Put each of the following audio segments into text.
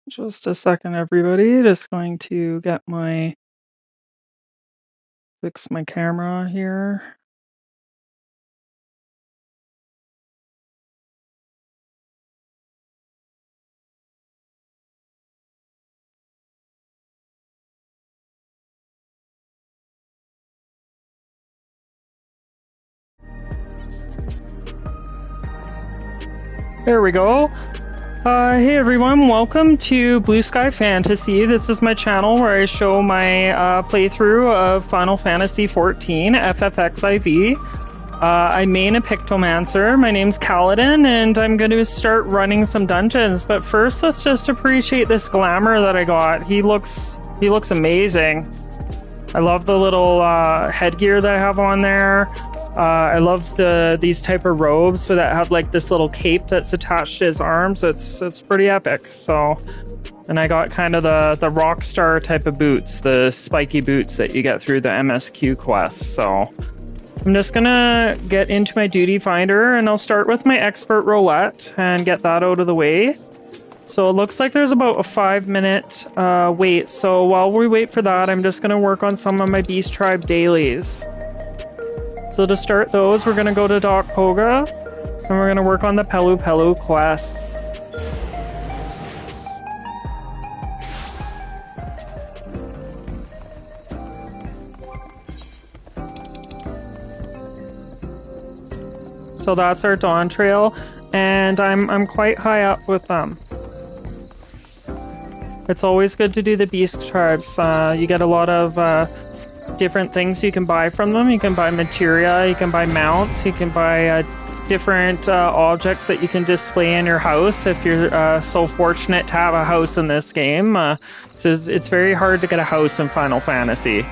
Just a second, everybody. Just going to fix my camera here. There we go. Hey everyone, welcome to Blue Sky Fantasy. This is my channel where I show my playthrough of Final Fantasy XIV, FFXIV. I main a Pictomancer. My name's Kaladin, and I'm going to start running some dungeons. But first, let's just appreciate this glamour that I got. He looks amazing. I love the little headgear that I have on there. I love these type of robes that have like this little cape that's attached to his arms. It's pretty epic. So, and I got kind of the rock star type of boots, the spiky boots that you get through the MSQ quest. So I'm just gonna get into my duty finder, and I'll start with my expert roulette and get that out of the way. So it looks like there's about a 5-minute wait. So while we wait for that, I'm just gonna work on some of my Beast Tribe dailies. So to start those, we're going to go to Doc Poga, and we're going to work on the Pelu Pelu quest. So that's our Dawn Trail, and I'm quite high up with them. It's always good to do the Beast Tribes. You get a lot of different things you can buy from them. You can buy materia, you can buy mounts, you can buy different objects that you can display in your house if you're so fortunate to have a house in this game. It's very hard to get a house in Final Fantasy.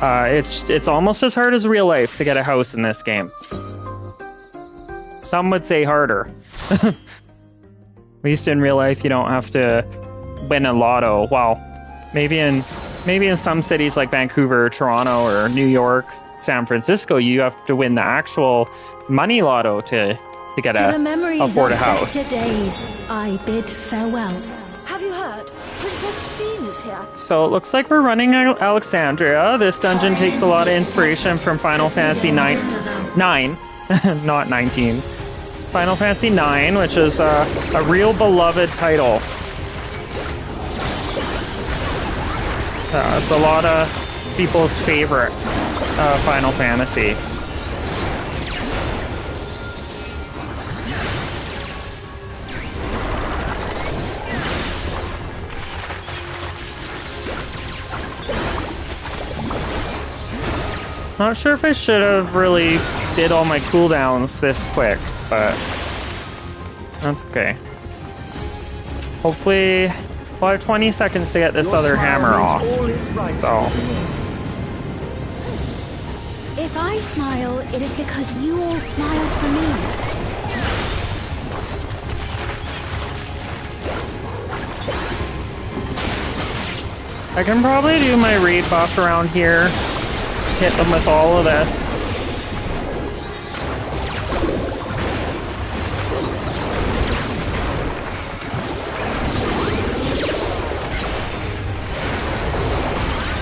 It's almost as hard as real life to get a house in this game. Some would say harder. At least in real life, you don't have to win a lotto. Well, maybe in some cities like Vancouver, Toronto, or New York, San Francisco, you have to win the actual money lotto to get afford a house. Days, I bid farewell. Have you heard? Princess Theme is here. So it looks like we're running Alexandria. This dungeon takes a lot of inspiration from Final Fantasy 9, not 19. Final Fantasy 9, which is a real beloved title. It's a lot of people's favorite Final Fantasy. Not sure if I should have really did all my cooldowns this quick, but that's okay. Hopefully we'll have 20 seconds to get this other hammer off. So. If I smile, it is because you all smile for me. I can probably do my raid buff around here. Hit them with all of this.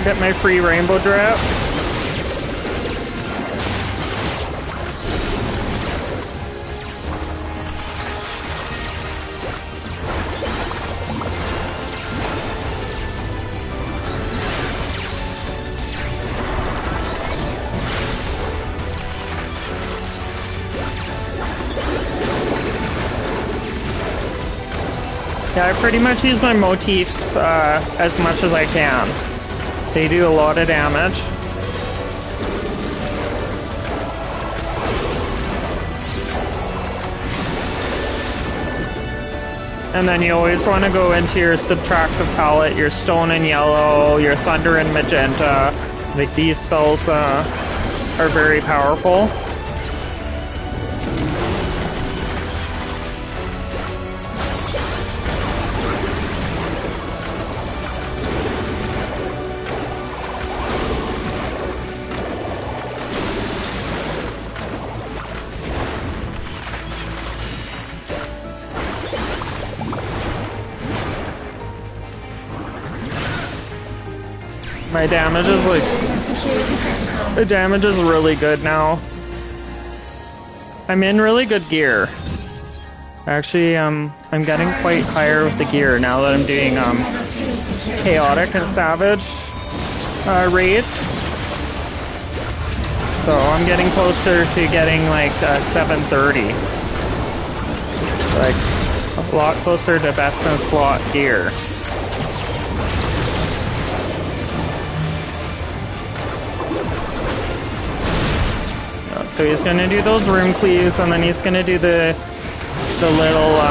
Get my free rainbow drip. Yeah, I pretty much use my motifs as much as I can. They do a lot of damage. And then you always want to go into your subtractive palette, your stone and yellow, your thunder and magenta. Like these spells are very powerful. My damage is like... The damage is really good now. I'm in really good gear. Actually, I'm getting quite higher with the gear now that I'm doing chaotic and savage raids. So I'm getting closer to getting like 730. Like a lot closer to best in slot gear. So he's gonna do those room cleaves, and then he's gonna do the little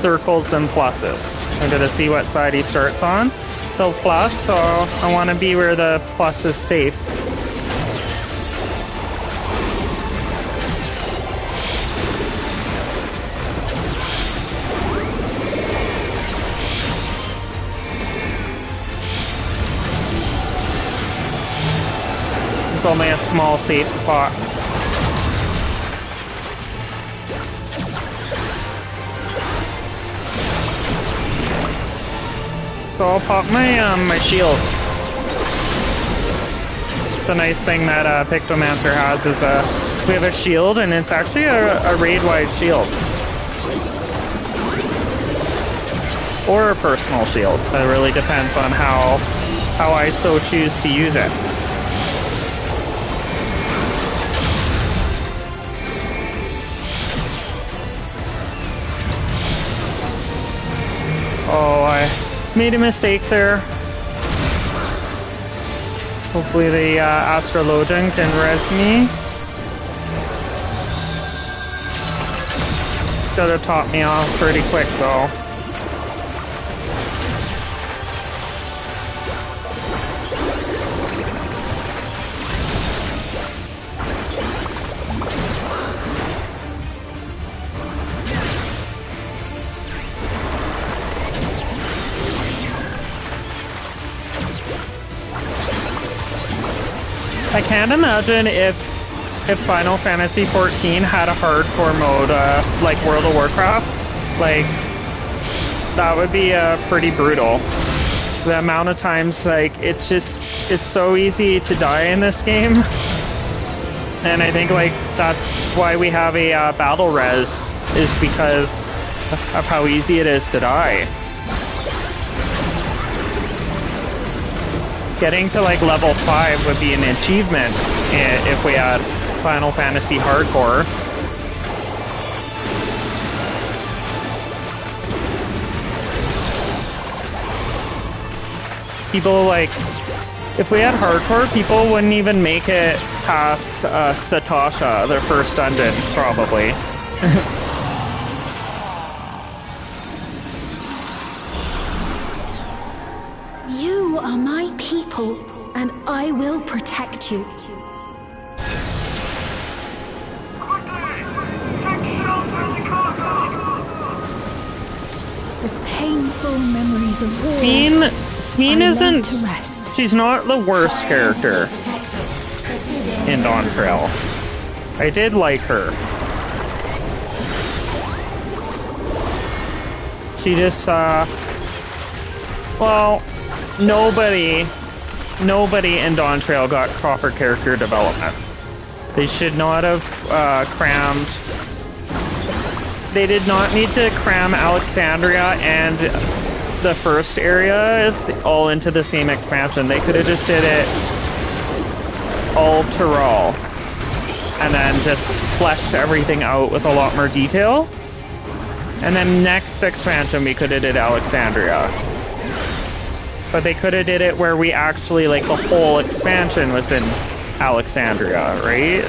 circles and pluses. I'm gonna see what side he starts on. So plus, so I want to be where the plus is safe. It's only a small safe spot. So I'll pop my shield. It's a nice thing that Pictomancer has is we have a shield, and it's actually a raid-wide shield. Or a personal shield. It really depends on how I so choose to use it. Oh, I made a mistake there. Hopefully the Astrologian can res me. Could have topped me off pretty quick though. I can't imagine if Final Fantasy XIV had a hardcore mode like World of Warcraft. Like, that would be pretty brutal. The amount of times, like, it's so easy to die in this game. And I think, like, that's why we have a battle res, is because of how easy it is to die. Getting to like level 5 would be an achievement if we had Final Fantasy Hardcore. People like, if we had Hardcore, people wouldn't even make it past Satasha, their first dungeon, probably. You are my people, and I will protect you. The painful memories of war. Smeen isn't. She's not the worst character in Dawn Trail. I did like her. She just, well, nobody in Dawn Trail got proper character development. They should not have crammed. They did not need to cram Alexandria and the first areas all into the same expansion. They could have just did it all Tyrol and then just fleshed everything out with a lot more detail. And then next expansion we could have did Alexandria. But they could have did it where we actually, like, the whole expansion was in Alexandria, right?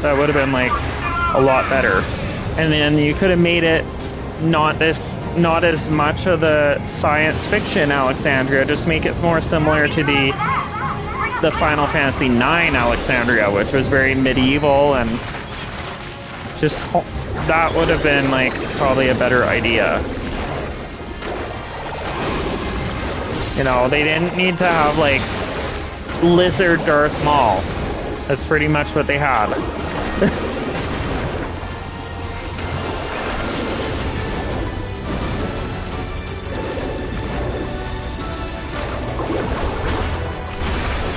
That would have been, like, a lot better. And then you could have made it not as much of the science fiction Alexandria, just make it more similar to the Final Fantasy IX Alexandria, which was very medieval, and just, that would have been, like, probably a better idea. You know, they didn't need to have, like, Lizard Darth Maul. That's pretty much what they had.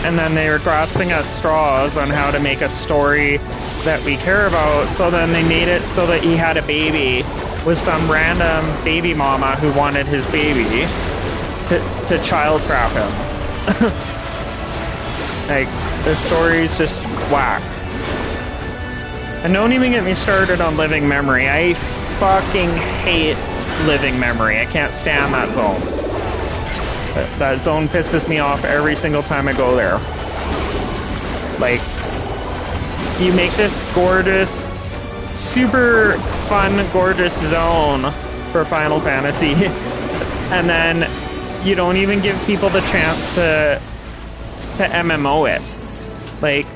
and then they were grasping at straws on how to make a story that we care about. So then they made it so that he had a baby with some random baby mama who wanted his baby to child trap him. Like, the story's just whack. And don't even get me started on Living Memory. I fucking hate Living Memory. I can't stand that zone. That zone pisses me off every single time I go there. Like, you make this gorgeous, super fun, gorgeous zone for Final Fantasy, and then you don't even give people the chance to MMO it. Like,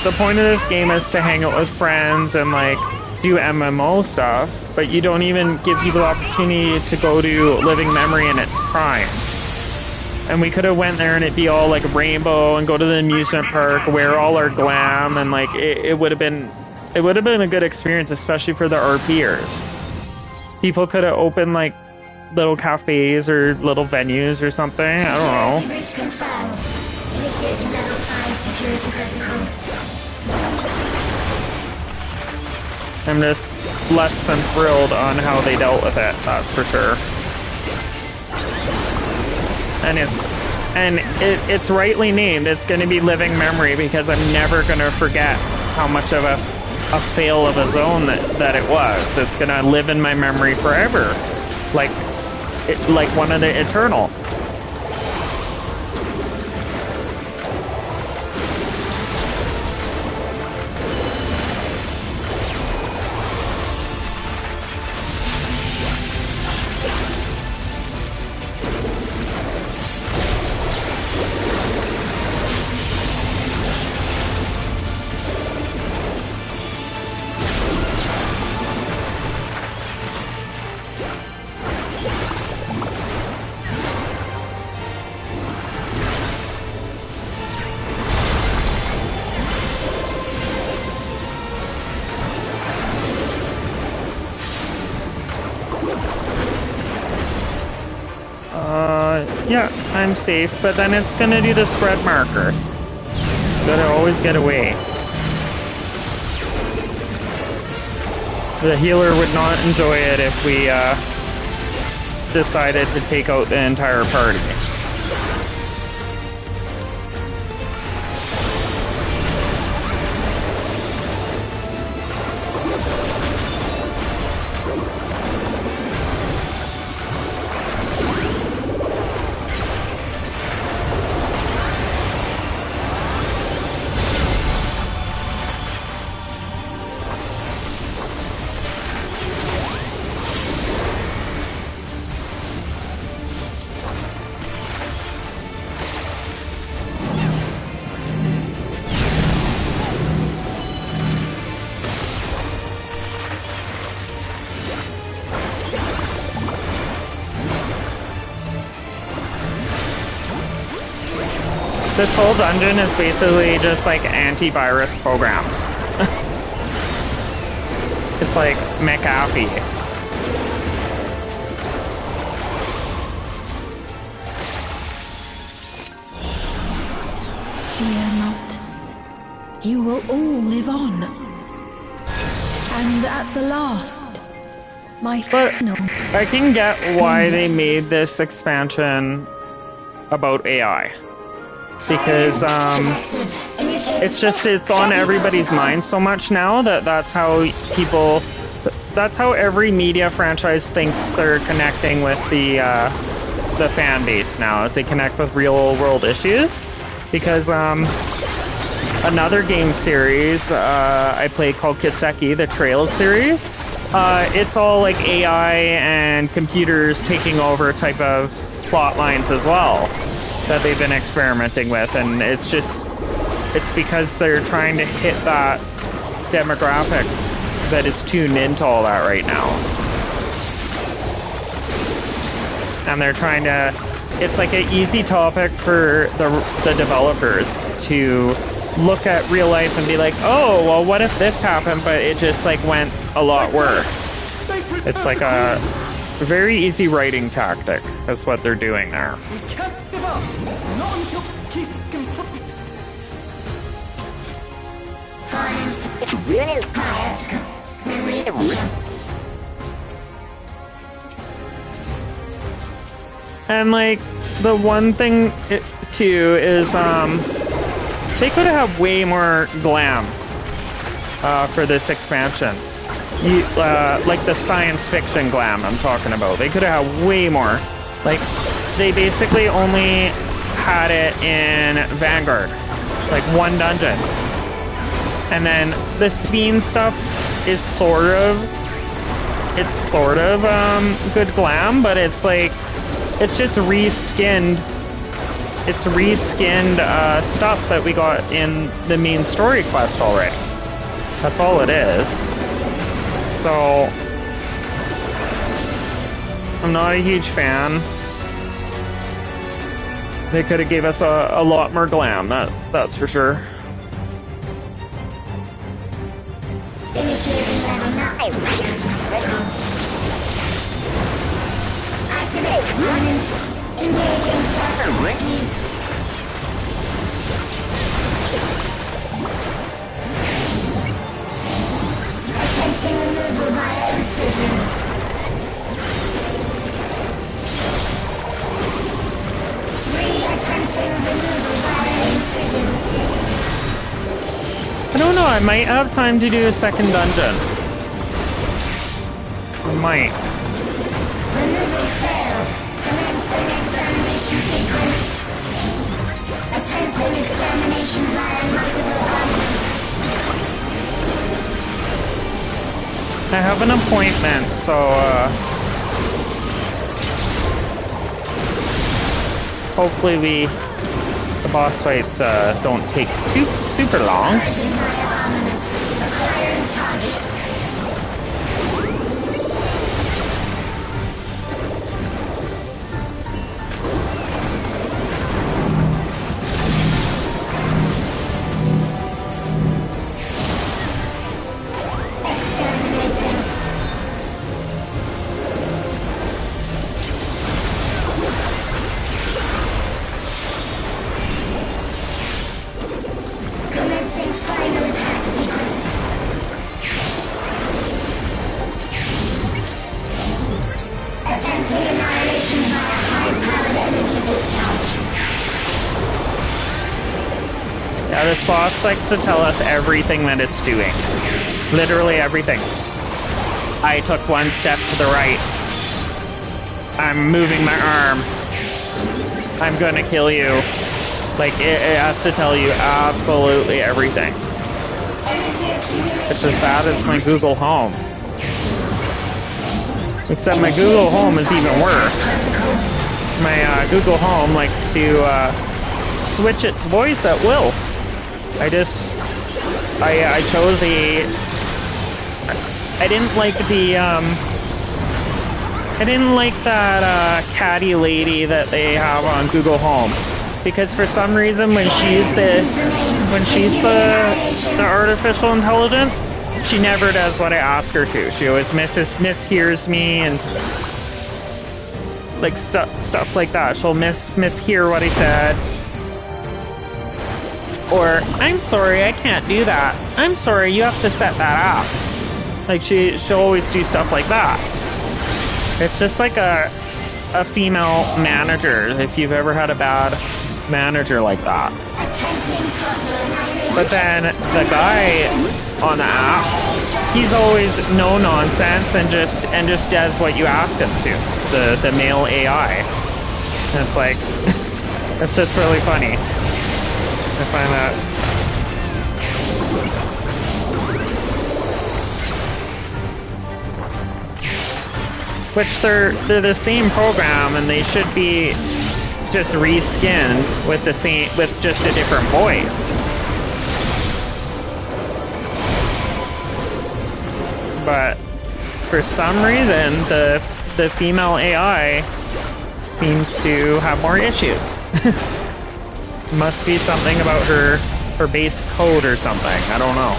the point of this game is to hang out with friends and, like, do MMO stuff, but you don't even give people the opportunity to go to Living Memory in its prime. And we could have went there and it'd be all, like, rainbow and go to the amusement park, wear all our glam, and, like, it would have been a good experience, especially for the RPers. People could have opened, like, little cafes or little venues or something. I don't know. I'm just less than thrilled on how they dealt with it, that's for sure. And it's rightly named. It's going to be Living Memory because I'm never going to forget how much of a fail of a zone that it was. It's going to live in my memory forever, like one of the Eternal. Yeah, I'm safe, but then it's gonna do the spread markers. Gotta always get away. The healer would not enjoy it if we decided to take out the entire party. This whole dungeon is basically just like antivirus programs. It's like McAfee. Fear not. You will all live on. And at the last, my final... I can get why they made this expansion about AI. Because it's on everybody's mind so much now that's how every media franchise thinks they're connecting with the fan base now, as they connect with real world issues. Because another game series I played called Kiseki, the Trails series, it's all like AI and computers taking over type of plot lines as well that they've been experimenting with, and it's because they're trying to hit that demographic that is tuned into all that right now. And they're trying to, it's like an easy topic for the developers to look at real life and be like, oh, well, what if this happened, but it just like went a lot worse. It's like a very easy writing tactic. That's what they're doing there. We can't give up. Not until Keith can put And like the one thing too is they could have way more glam for this expansion. Like the science fiction glam I'm talking about. They could have had way more. Like they basically only had it in Vanguard, like one dungeon. And then the Speen stuff is sort of good glam, but it's like it's just reskinned. It's reskinned stuff that we got in the main story quest already. That's all it is. So I'm not a huge fan. They could have gave us a lot more glam, that's for sure. Activate components. Engaging properties. Attempting removal via incision. Attempting removal via incision. I don't know, I might have time to do a second dungeon. I might. Removal failed. Commencing extermination sequence. Attempting extermination via multiple elements. I have an appointment, so hopefully the boss fights don't take super long. Yeah, this boss likes to tell us everything that it's doing. Literally everything. I took one step to the right. I'm moving my arm. I'm gonna kill you. Like, it has to tell you absolutely everything. It's as bad as my Google Home. Except my Google Home is even worse. My Google Home likes to switch its voice at will. I chose I didn't like the I didn't like that catty lady that they have on Google Home, because for some reason when she's the artificial intelligence, she never does what I ask her to. She always mishears me and like stuff like that. She'll mishear what I said. Or, I'm sorry, I can't do that. I'm sorry, you have to set that up. Like, she'll always do stuff like that. It's just like a female manager, if you've ever had a bad manager like that. But then, the guy on the app, he's always no nonsense and just does what you ask him to. The male AI. And it's like, it's just really funny. I find that. Which they're the same program, and they should be just reskinned with just a different voice. But for some reason, the female AI seems to have more issues. Must be something about her base code or something. I don't know.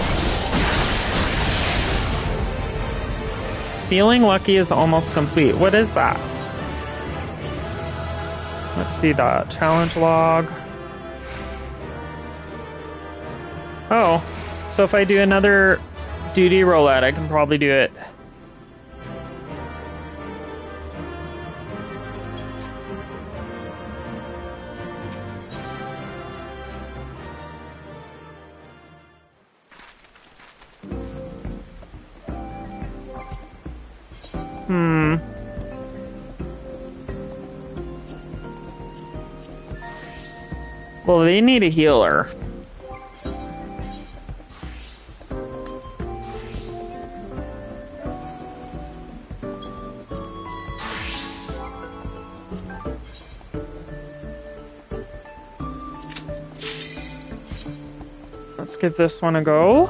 Feeling lucky is almost complete. What is that? Let's see that. Challenge log. Oh. So if I do another duty roulette, I can probably do it. Well, they need a healer. Let's give this one a go.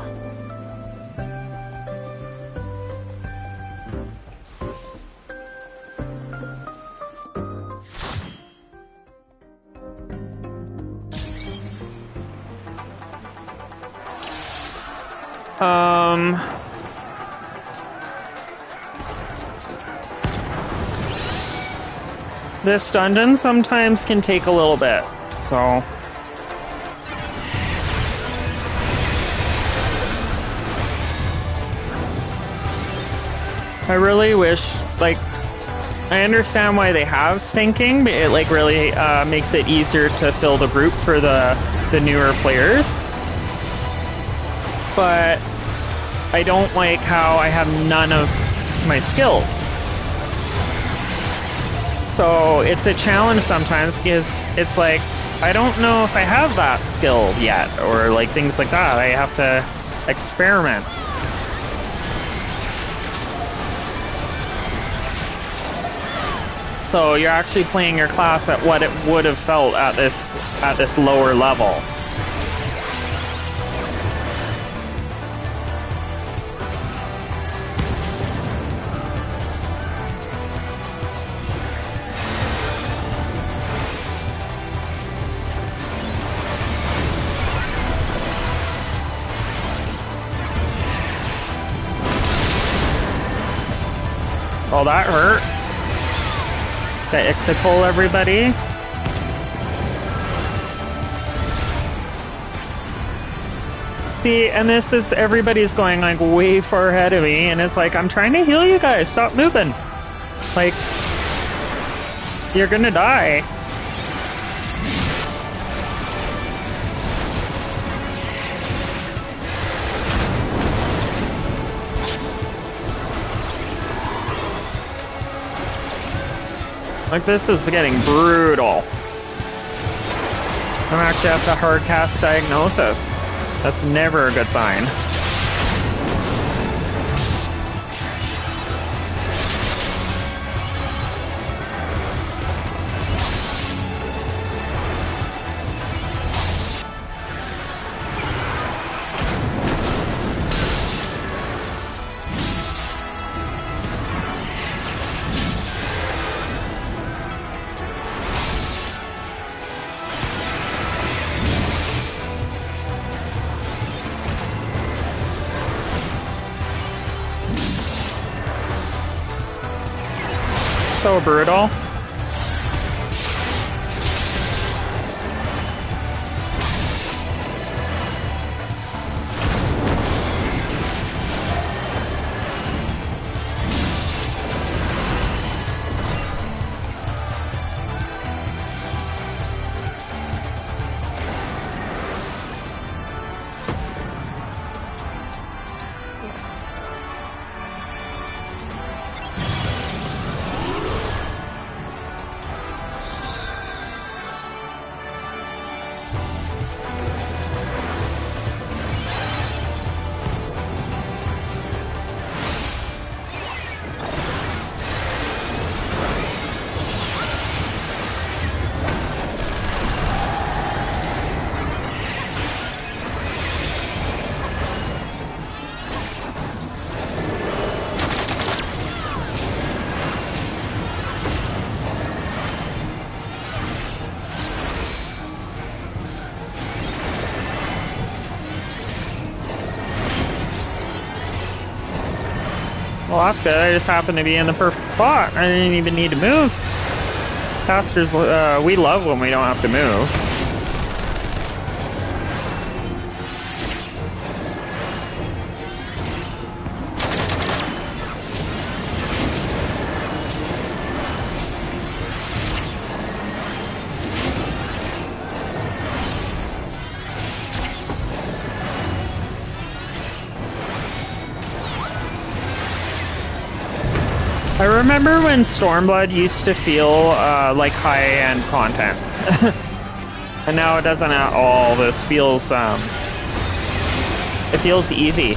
This dungeon sometimes can take a little bit, so... I really wish, like, I understand why they have syncing, but it, like, really makes it easier to fill the group for the newer players. But I don't like how I have none of my skills. So it's a challenge sometimes because it's like, I don't know if I have that skill yet, or like things like that. I have to experiment. So you're actually playing your class at what it would have felt at this lower level. Oh, that hurt. That Icticle, everybody. See, and this is, everybody's going like way far ahead of me, and it's like, I'm trying to heal you guys, stop moving. Like, you're gonna die. Like, this is getting brutal. I'm actually at the hard cast diagnosis. That's never a good sign. So brutal. Well, that's good. I just happened to be in the perfect spot. I didn't even need to move. Casters, we love when we don't have to move. remember when Stormblood used to feel like high-end content. And now it doesn't at all. This feels, it feels easy.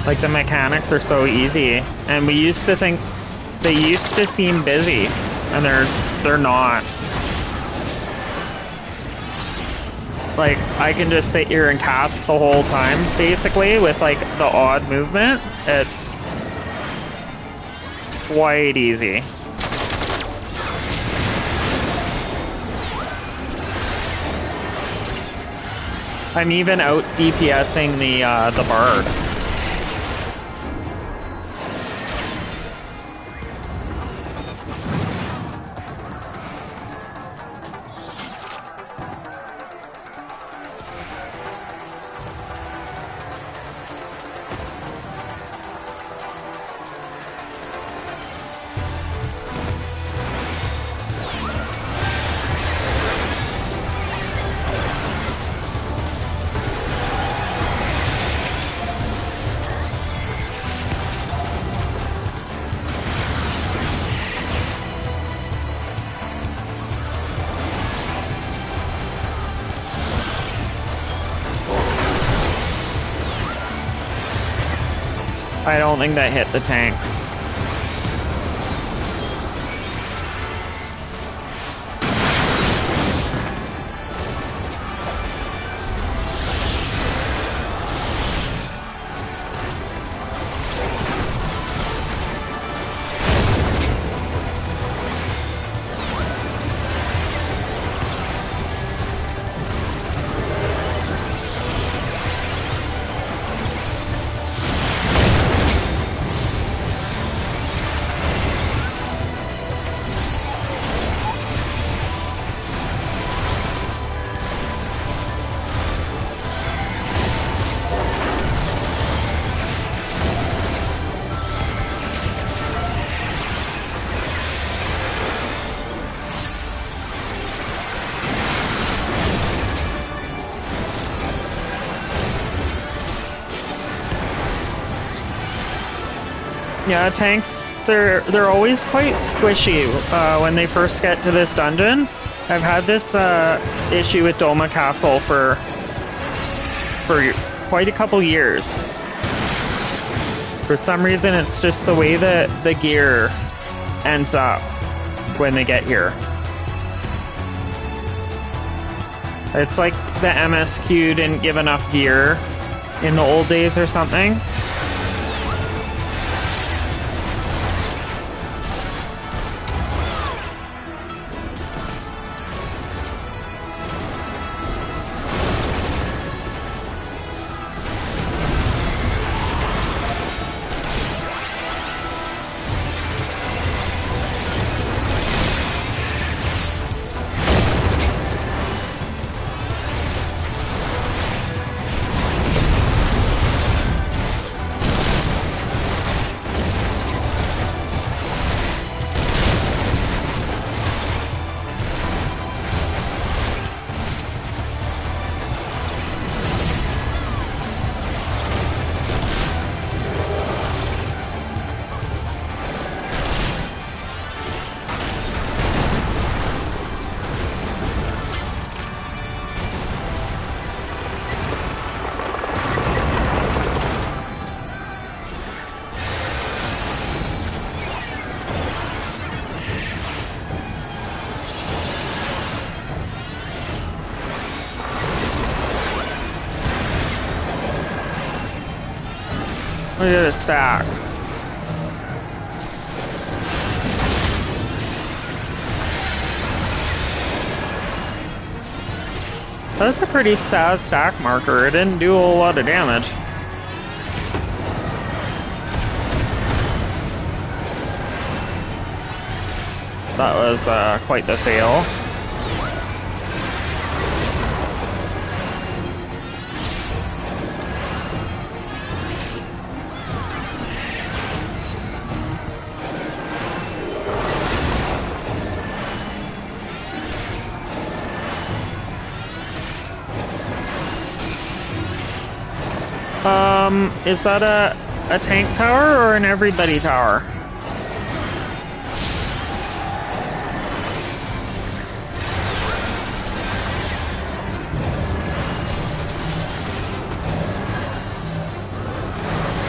Like the mechanics are so easy. And we used to think they used to seem busy, and they're not. Like, I can just sit here and cast the whole time, basically, with like the odd movement. It's quite easy. I'm even out DPSing the Bard. I don't think that hit the tank. Yeah, tanks, they're always quite squishy when they first get to this dungeon. I've had this issue with Doma Castle for quite a couple years. For some reason, it's just the way that the gear ends up when they get here. It's like the MSQ didn't give enough gear in the old days or something. Look at this stack. That's a pretty sad stack marker. It didn't do a whole lot of damage. That was quite the fail. Is that a... a tank tower or an everybody tower?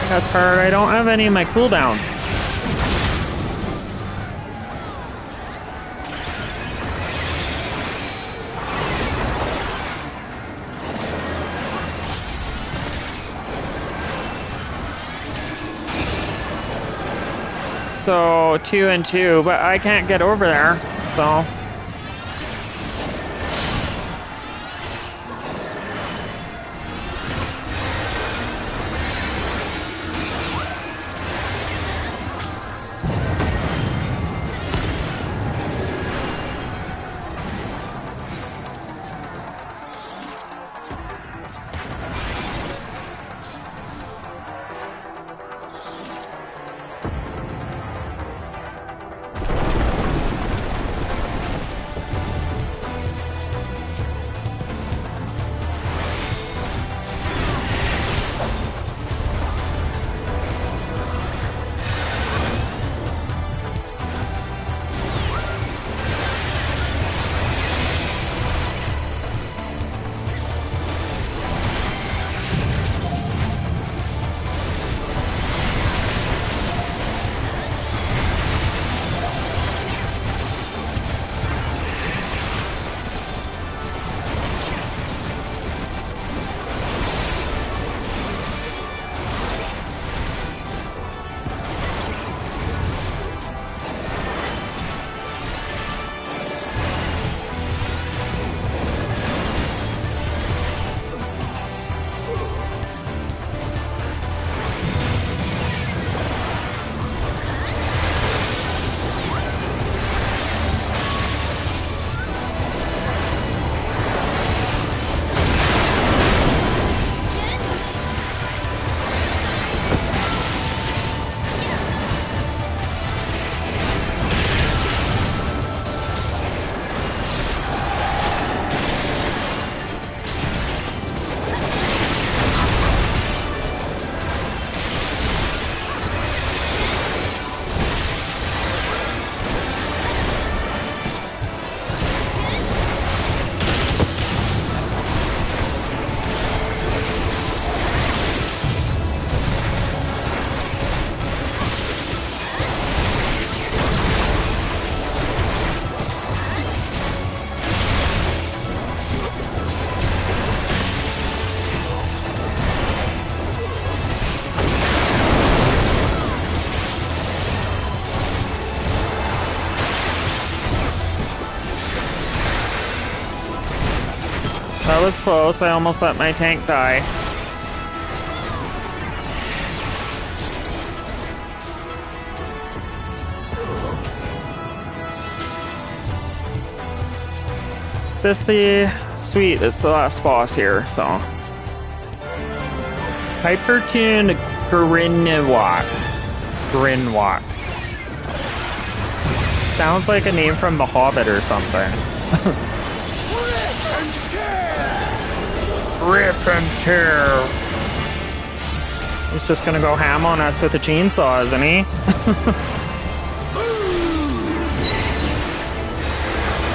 That's hard. I don't have any of my cooldowns. So 2 and 2, but I can't get over there, so. That was close. I almost let my tank die. Is this the... Sweet, it's the last boss here, so... Hypertune Grinwalk. Grinwalk. Sounds like a name from The Hobbit or something. Rip and tear. He's just gonna go ham on us with a chainsaw, isn't he?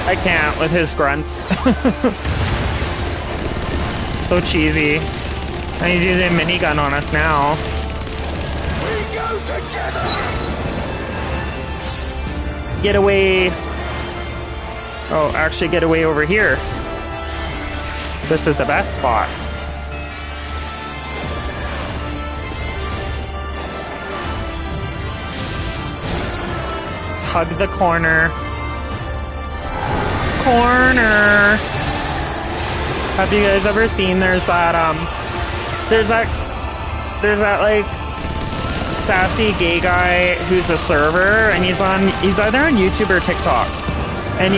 I can't with his grunts. So cheesy. And he's using a minigun on us now. We go together. Get away. Oh, actually get away over here. This is the best spot. Let's hug the corner. Corner! Have you guys ever seen there's that like sassy gay guy who's a server and he's either on YouTube or TikTok. And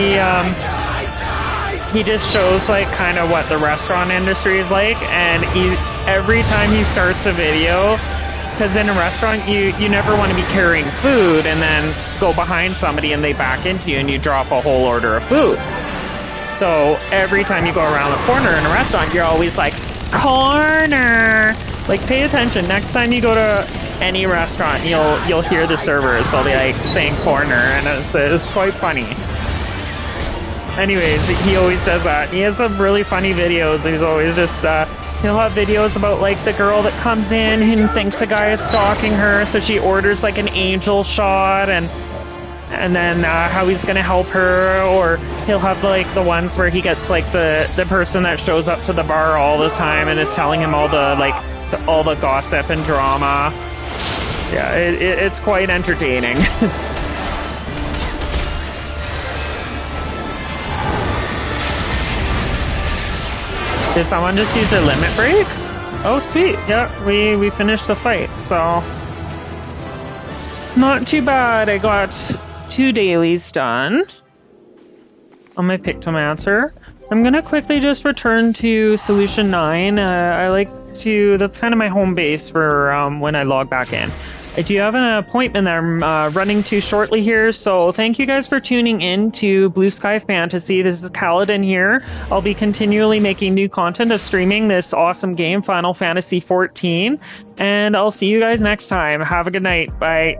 he just shows like kind of what the restaurant industry is like, and every time he starts a video, because in a restaurant you never want to be carrying food and then go behind somebody and they back into you and you drop a whole order of food. So every time you go around the corner in a restaurant, you're always like, corner! Like, pay attention. Next time you go to any restaurant, you'll hear the servers. They'll be like saying corner, and it's quite funny. Anyways, he always does that. He has some really funny videos. He's always just he'll have videos about like the girl that comes in and thinks a guy is stalking her, so she orders like an angel shot, and then how he's gonna help her. Or he'll have like the ones where he gets like the person that shows up to the bar all the time and is telling him all the all the gossip and drama. Yeah, it's quite entertaining. Did someone just use their limit break? Oh, sweet. Yeah, we finished the fight, so not too bad. I got 2 dailies done on my Pictomancer. I'm going to quickly just return to Solution 9. I like to... That's kind of my home base for when I log back in. I do have an appointment that I'm running to shortly here, so thank you guys for tuning in to Blue Sky Fantasy. This is Kaladin here. I'll be continually making new content of streaming this awesome game, Final Fantasy XIV, and I'll see you guys next time. Have a good night. Bye.